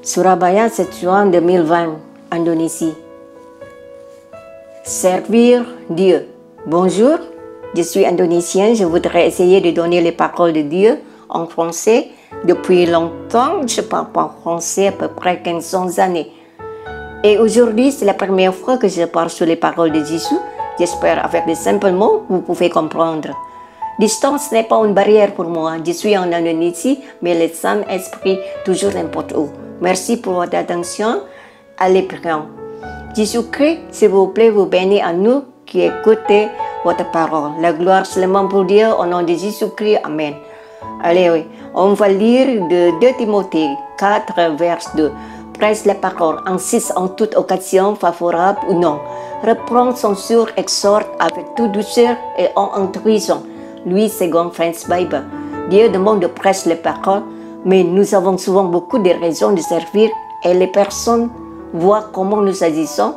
Surabaya, 7 juin 2020, Indonésie. Servir Dieu. Bonjour, je suis indonésien. Je voudrais essayer de donner les paroles de Dieu en français. Depuis longtemps, je parle pas français, à peu près 1500 années. Et aujourd'hui, c'est la première fois que je parle sur les paroles de Jésus. J'espère avec des simples mots, vous pouvez comprendre. Distance n'est pas une barrière pour moi. Je suis en Indonésie, mais le Saint-Esprit toujours n'importe où. Merci pour votre attention. Allez, prions. Jésus-Christ, s'il vous plaît, vous bénissez à nous qui écoutez votre parole. La gloire seulement pour Dieu, au nom de Jésus-Christ. Amen. Allez, oui. On va lire de 2 Timothée 4, verset 2. Presse la parole, insiste en toute occasion, favorable ou non. Reprend son sur, exhorte avec toute douceur et en instruisant. Lui, second French Bible. Dieu demande de prêcher les paroles, mais nous avons souvent beaucoup de raisons de servir et les personnes voient comment nous agissons.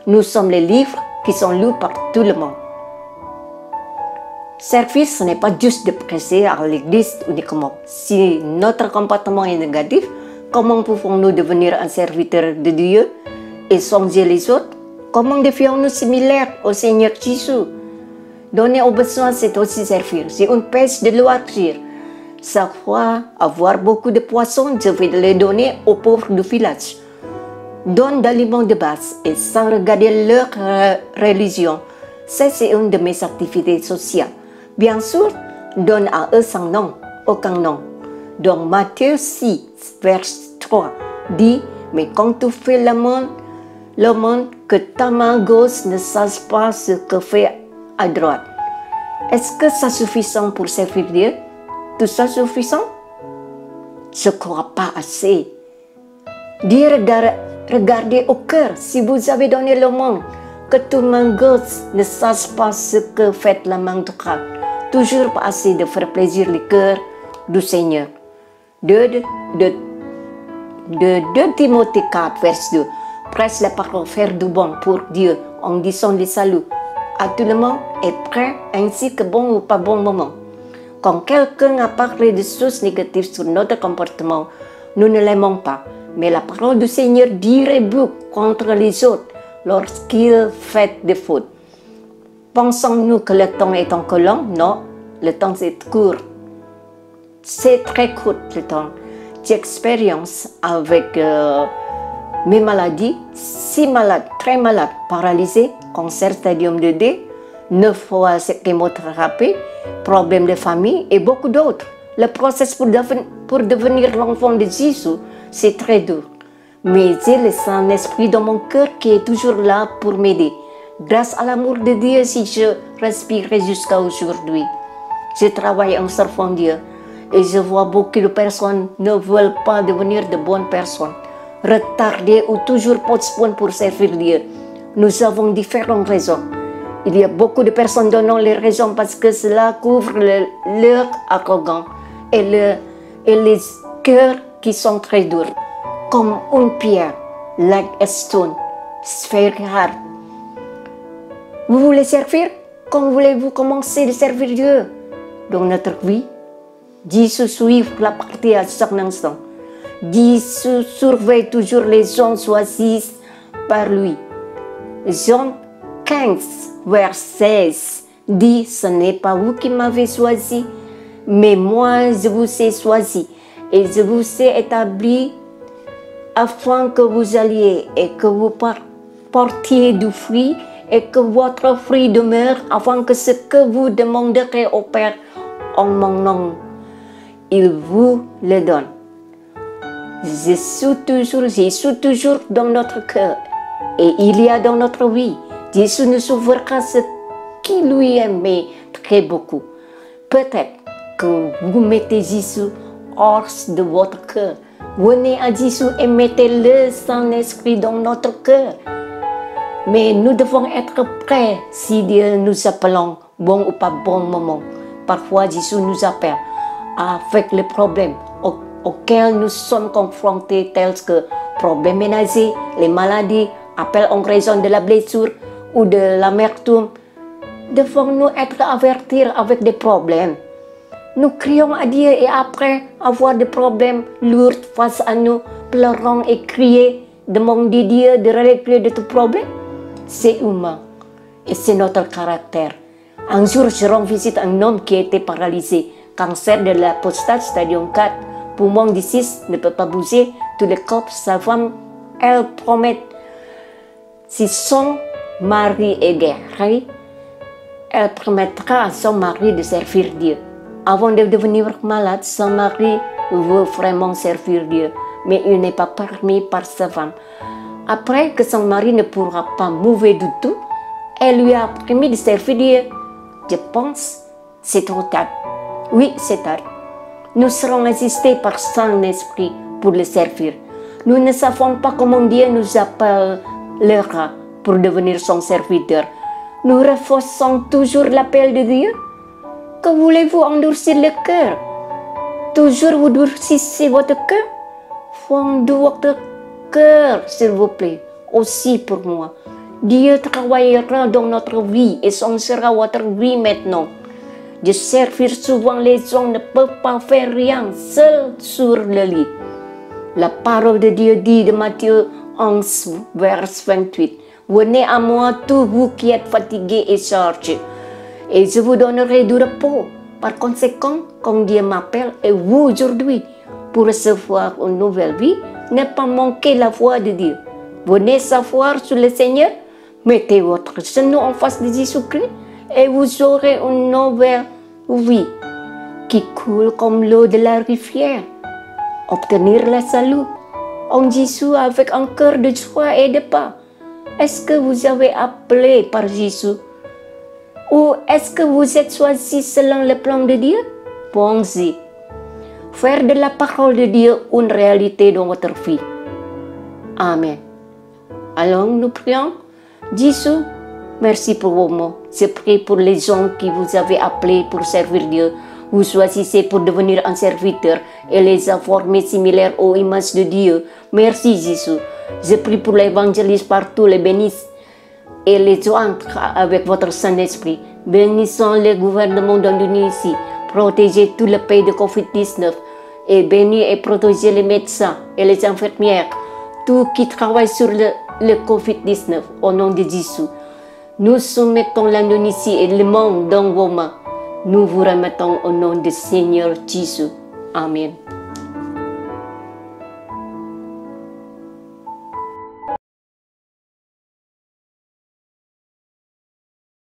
Nous sommes les livres qui sont lus par tout le monde. Servir, ce n'est pas juste de prêcher à l'église uniquement. Si notre comportement est négatif, comment pouvons-nous devenir un serviteur de Dieu et songer les autres? Comment devions-nous similaires au Seigneur Jésus? Donner aux besoins, c'est aussi servir. C'est une pêche de loisir. Chaque fois, avoir beaucoup de poissons, je vais les donner aux pauvres du village. Donne d'aliments de base et sans regarder leur religion. Ça, c'est une de mes activités sociales. Bien sûr, donne à eux sans nom, aucun nom. Donc Matthieu 6, verset 3 dit, mais quand tu fais le monde, que ta main gauche ne sache pas ce que fait à droite. Est-ce que c'est suffisant pour servir Dieu? Tout ça suffisant? Je ne crois pas assez. Dieu regardez au cœur. Si vous avez donné le monde, que ta main gauche ne sache pas ce que fait la main droite. Toujours pas assez de faire plaisir le cœur du Seigneur. 2 Timothée 4, verset 2. Presse la parole, faire du bon pour Dieu en disant le salut. À tout le monde est prêt, ainsi que bon ou pas bon moment. Quand quelqu'un a parlé de choses négatives sur notre comportement, nous ne l'aimons pas. Mais la parole du Seigneur dit rebuque contre les autres lorsqu'ils font des fautes. Pensons-nous que le temps est encore long? Non, le temps est court. C'est très court le temps. J'expérience avec mes maladies, 6 malades, très malades, paralysés, cancer stadium 2D, 9 fois chimiothérapie, problèmes de famille et beaucoup d'autres. Le processus pour devenir l'enfant de Jésus, c'est très dur. Mais j'ai le Saint-Esprit dans mon cœur qui est toujours là pour m'aider. Grâce à l'amour de Dieu, si je respire jusqu'à aujourd'hui. Je travaille en servant Dieu et je vois beaucoup de personnes ne veulent pas devenir de bonnes personnes. Retardées ou toujours postponées pour servir Dieu. Nous avons différentes raisons. Il y a beaucoup de personnes donnant les raisons parce que cela couvre leur arrogance et les cœurs qui sont très durs. Comme une pierre, like a stone, very hard. Vous voulez servir? Quand voulez-vous commencer à servir Dieu? Dans notre vie, Jésus suit la partie à chaque instant. Jésus surveille toujours les gens choisis par lui. Jean 15, verset 16 dit, ce n'est pas vous qui m'avez choisi, mais moi je vous ai choisi et je vous ai établi afin que vous alliez et que vous portiez du fruit et que votre fruit demeure afin que ce que vous demanderez au Père en mon nom, il vous le donne. Jésus toujours dans notre cœur et il y a dans notre vie. Jésus ne sauvera ce qui lui aimait très beaucoup. Peut-être que vous mettez Jésus hors de votre cœur. Venez à Jésus et mettez le Saint-Esprit dans notre cœur. Mais nous devons être prêts si Dieu nous appelle, bon ou pas bon moment. Parfois, Jésus nous appelle avec les problèmes auxquels nous sommes confrontés, tels que problèmes ménagers, les maladies, appel en raison de la blessure ou de l'amertume. Devons-nous être avertis avec des problèmes? Nous crions à Dieu et après avoir des problèmes lourds face à nous, pleurant et crier, demander Dieu de régler de tout problème. C'est humain et c'est notre caractère. Un jour, je rends visite à un homme qui était paralysé, cancer de la prostate stadium 4, poumon de 6, ne peut pas bouger, tous les corps, sa femme, elle promet, si son mari est guéri, elle promettra à son mari de servir Dieu. Avant de devenir malade, son mari veut vraiment servir Dieu, mais il n'est pas permis par sa femme. Après que son mari ne pourra pas mouver du tout, elle lui a promis de servir Dieu. Je pense c'est trop tard. Oui, c'est tard. Nous serons assistés par Saint-Esprit pour le servir. Nous ne savons pas comment Dieu nous appellera pour devenir son serviteur. Nous refusons toujours l'appel de Dieu. Que voulez-vous endurcir le cœur? Toujours vous durcissez votre cœur? Fondez votre cœur, s'il vous plaît, aussi pour moi. Dieu travaillera dans notre vie et changera votre vie maintenant. De servir souvent, les gens ne peuvent pas faire rien seuls sur le lit. La parole de Dieu dit de Matthieu 11, verset 28. Venez à moi, tous vous qui êtes fatigués et chargés, et je vous donnerai du repos. Par conséquent, quand Dieu m'appelle, et vous aujourd'hui, pour recevoir une nouvelle vie, ne pas manquer la voix de Dieu. Venez s'asseoir sur le Seigneur, mettez votre genou en face de Jésus-Christ, et vous aurez une nouvelle vie qui coule comme l'eau de la rivière. Obtenir le salut en Jésus avec un cœur de joie et de paix. Est-ce que vous avez appelé par Jésus? Ou est-ce que vous êtes choisi selon le plan de Dieu? Pensez. Faire de la parole de Dieu une réalité dans votre vie. Amen. Alors nous prions. Jésus, merci pour vos mots. Je prie pour les gens qui vous avez appelés pour servir Dieu. Vous choisissez pour devenir un serviteur et les avoir mis similaires aux images de Dieu. Merci Jésus. Je prie pour l'évangéliste partout, les bénisse et les joindre avec votre Saint-Esprit. Bénissons le gouvernement d'Indonésie. Protégez tout le pays de Covid-19 et bénis et protégez les médecins et les infirmières, tous qui travaillent sur le Covid-19 au nom de Jésus. Nous soumettons l'Indonésie et le monde dans vos mains. Nous vous remettons au nom du Seigneur Jésus. Amen.